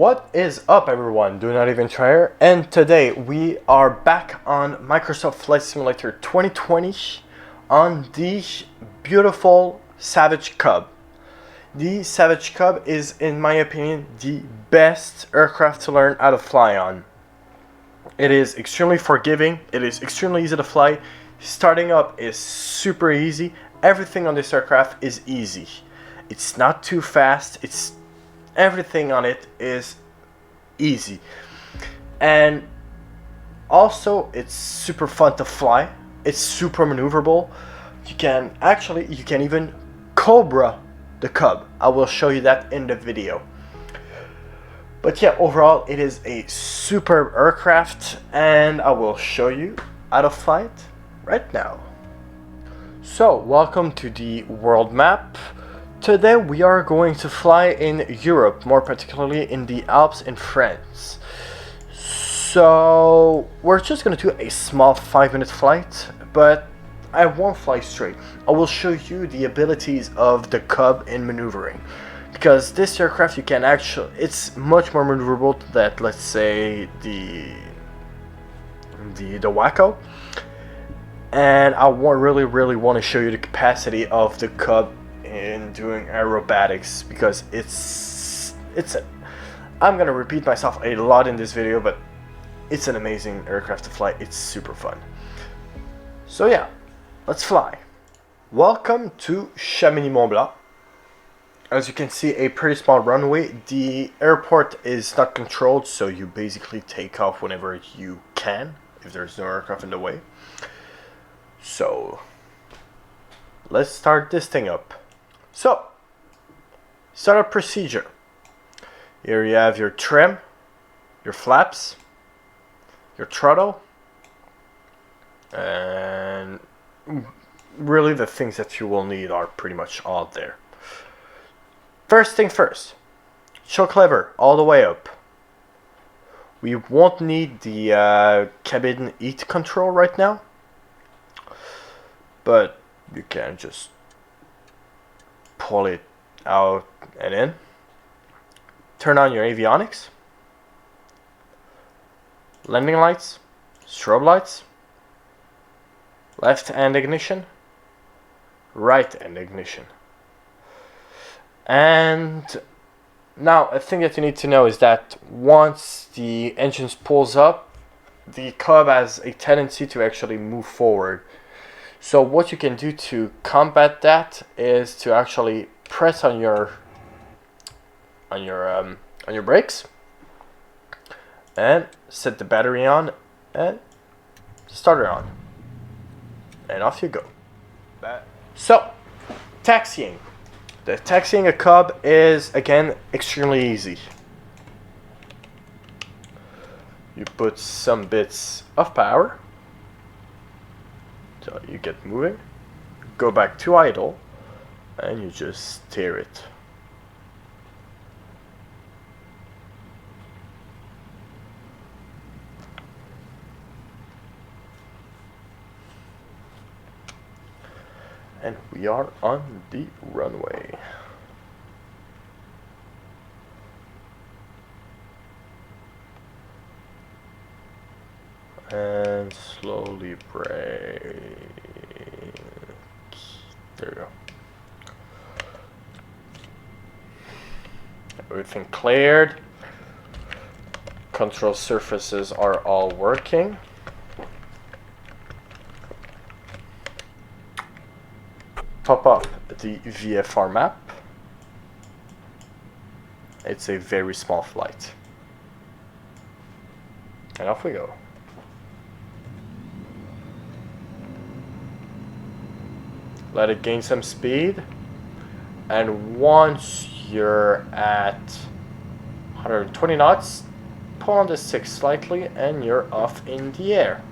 What is up, everyone? Do Not Even Try, and today we are back on Microsoft Flight Simulator 2020 on the beautiful Savage Cub. The Savage Cub is, in my opinion, the best aircraft to learn how to fly on. It is extremely forgiving, it is extremely easy to fly, starting up is super easy, everything on this aircraft is easy. It's not too fast, everything on it is easy, and also it's super fun to fly. It's super maneuverable. You can even Cobra the Cub. I will show you that in the video. But yeah, overall it is a superb aircraft, and I will show you how to fly it right now. So welcome to the world map. Today we are going to fly in Europe, more particularly in the Alps in France. So we're just going to do a small 5-minute flight, but I won't fly straight. I will show you the abilities of the Cub in maneuvering, because this aircraft it's much more maneuverable than, let's say, the Waco. And I really want to show you the capacity of the Cub in doing aerobatics, because I'm gonna repeat myself a lot in this video, but it's an amazing aircraft to fly. It's super fun. So yeah, let's fly. Welcome to Chamonix-Mont-Blanc. As you can see, a pretty small runway. The airport is not controlled, so you basically take off whenever you can if there's no aircraft in the way. So let's start this thing up. So, startup procedure. Here you have your trim, your flaps, your throttle, and really the things that you will need are pretty much all there. First thing first, choke lever all the way up. We won't need the cabin heat control right now, but you can just pull it out and in. Turn on your avionics, landing lights, strobe lights, left hand ignition, right hand ignition. And now a thing that you need to know is that once the engine pulls up, the Cub has a tendency to actually move forward. So what you can do to combat that is to actually press on your brakes and set the battery on and start it on, and off you go. So taxiing. The taxiing a Cub is, again, extremely easy. You put some bits of power, so you get moving, go back to idle, and you just steer it. And we are on the runway. And slowly brake. There you go. Everything cleared. Control surfaces are all working. Pop up the VFR map. It's a very small flight. And off we go. Let it gain some speed, and once you're at 120 knots, pull on the 6 slightly and you're off in the air.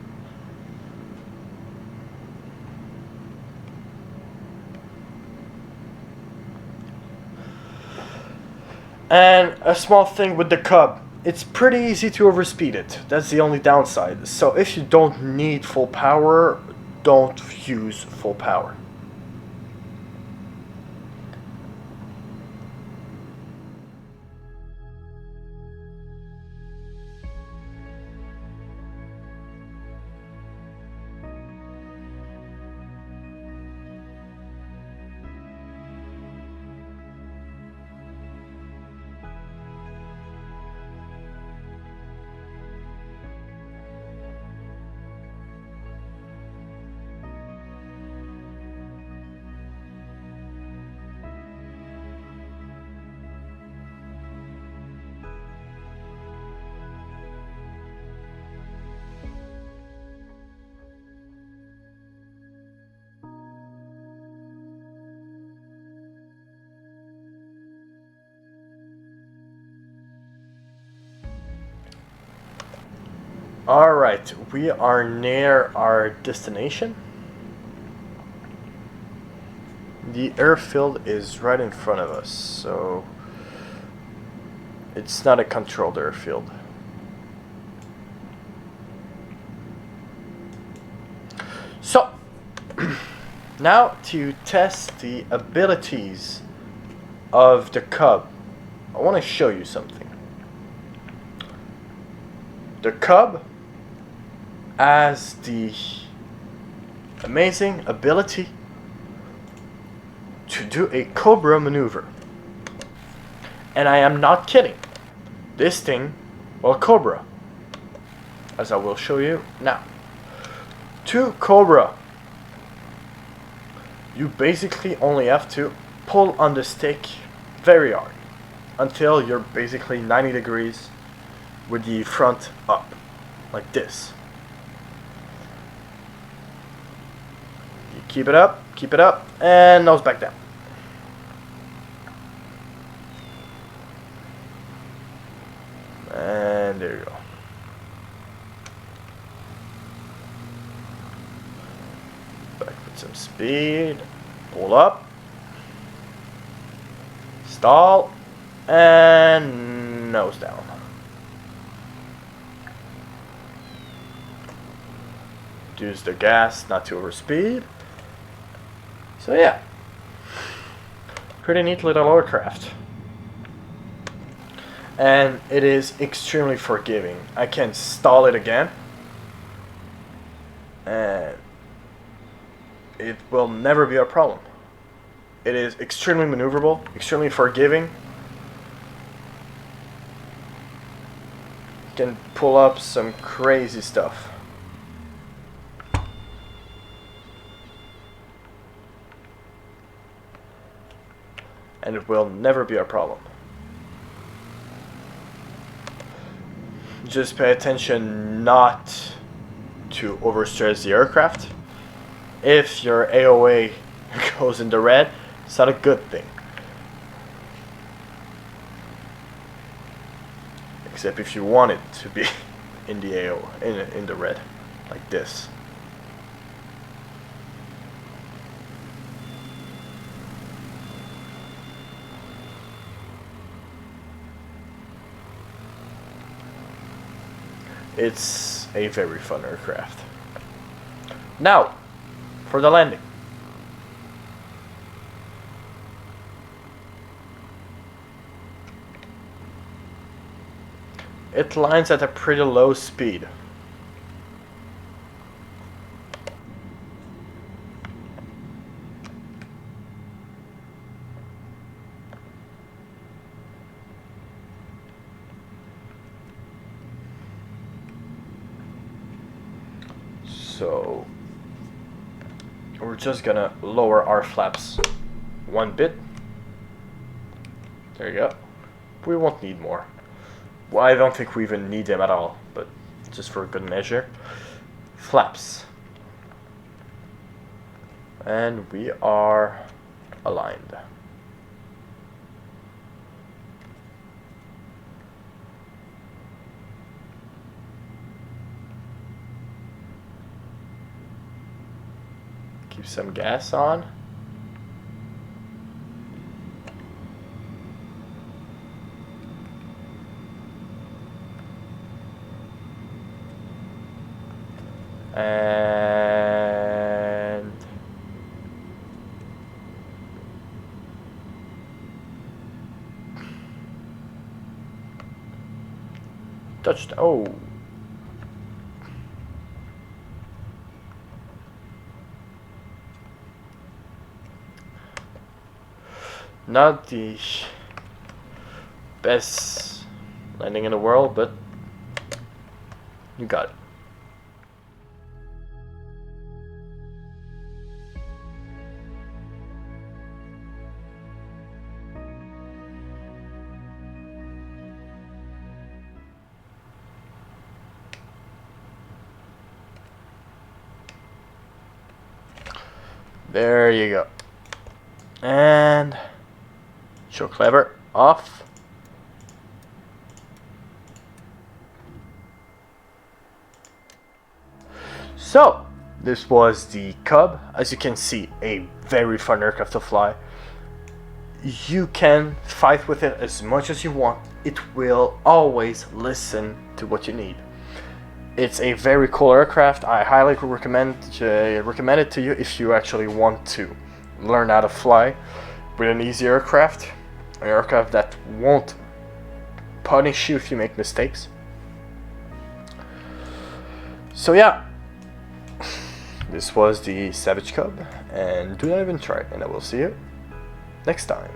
And a small thing with the Cub, it's pretty easy to overspeed it. That's the only downside. So if you don't need full power, don't use full power. Alright, we are near our destination. The airfield is right in front of us, so it's not a controlled airfield. So, now to test the abilities of the Cub, I want to show you something. The Cub has the amazing ability to do a Cobra maneuver. And I am not kidding. This thing will Cobra, as I will show you now. To Cobra, you basically only have to pull on the stick very hard until you're basically 90 degrees with the front up, like this. You keep it up, and nose back down. And there you go. Back with some speed. Pull up. Stall. And nose down. Use the gas not to overspeed. So yeah. Pretty neat little aircraft. And it is extremely forgiving. I can stall it again, and it will never be a problem. It is extremely maneuverable, extremely forgiving. You can pull up some crazy stuff. And it will never be a problem. Just pay attention not to overstress the aircraft. If your AOA goes in the red, it's not a good thing. Except if you want it to be in the AO, in the red, like this. It's a very fun aircraft. Now, for the landing. It lands at a pretty low speed. So we're just gonna lower our flaps one bit. There you go. We won't need more. Well, I don't think we even need them at all, but just for good measure. Flaps. And we are aligned. Keep some gas on. And touched. Oh. Not the best landing in the world, but you got it. There you go. And show clever off. So, this was the Cub. As you can see, a very fun aircraft to fly. You can fight with it as much as you want. It will always listen to what you need. It's a very cool aircraft. I highly recommend it to you if you actually want to learn how to fly with an easy aircraft. An aircraft that won't punish you if you make mistakes. So yeah, this was the Savage Cub, and do not even try it, and I will see you next time.